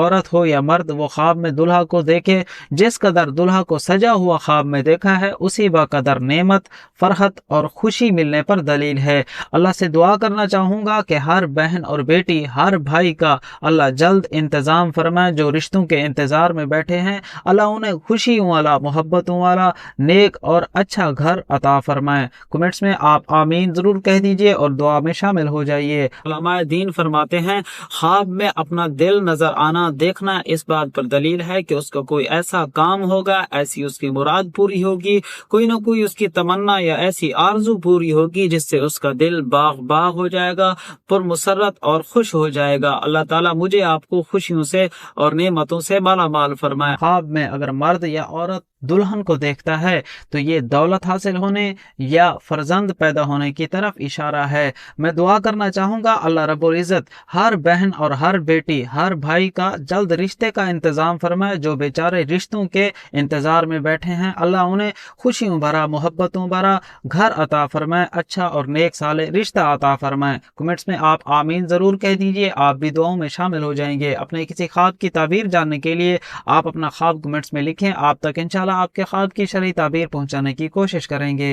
औरत हो या मर्द, वो ख्वाब में दुल्हा को देखे, जिस कदर दुल्हा को सजा हुआ ख्वाब में देखा है, उसी बकदर नेमत, फरहत और खुशी मिलने पर दलील है। अल्लाह से दुआ करना चाहूँगा कि हर बहन और बेटी, हर भाई का अल्लाह जल्द इंतज़ाम फरमाए। जो रिश्तों के इंतज़ार में बैठे हैं, अल्लाह उन्हें खुशियों वाला, मोहब्बतों वाला, नेक और अच्छा घर अता फरमाए। कमेंट्स में आप आमीन ज़रूर कह दीजिए और दुआ में शामिल हो जाइए। उलमाए दीन फरमाते हैं, ख्वाब में अपना दिल नजर आना, देखना इस बात पर दलील है कि उसका कोई ऐसा काम होगा, ऐसी उसकी मुराद पूरी होगी, कोई ना कोई उसकी तमन्ना या ऐसी आरजू पूरी होगी जिससे उसका दिल बाग बाग हो जाएगा, पुरमुसरत और खुश हो जाएगा। अल्लाह ताला मुझे आपको खुशियों से और नेमतों से माला माल फरमाए। ख्वाब में अगर मर्द या औरत दुल्हन को देखता है तो ये दौलत हासिल होने या फर्जंद पैदा होने की तरफ इशारा है। मैं दुआ करना चाहूँगा अल्लाह रब्बुल इज़्ज़त हर बहन और हर बेटी, हर भाई का जल्द रिश्ते का इंतज़ाम फरमाए। जो बेचारे रिश्तों के इंतज़ार में बैठे हैं, अल्लाह उन्हें खुशियों भरा, मोहब्बतों भरा घर अता फरमाए, अच्छा और नेक साले रिश्ता अता फरमाए। कमेंट्स में आप आमीन ज़रूर कह दीजिए, आप भी दुआओं में शामिल हो जाएंगे। अपने किसी ख्वाब की ताबीर जानने के लिए आप अपना ख्वाब कमेंट्स में लिखें, आप तक इंशाल्लाह आपके ख्वाब की शरई ताबीर पहुंचाने की कोशिश करेंगे।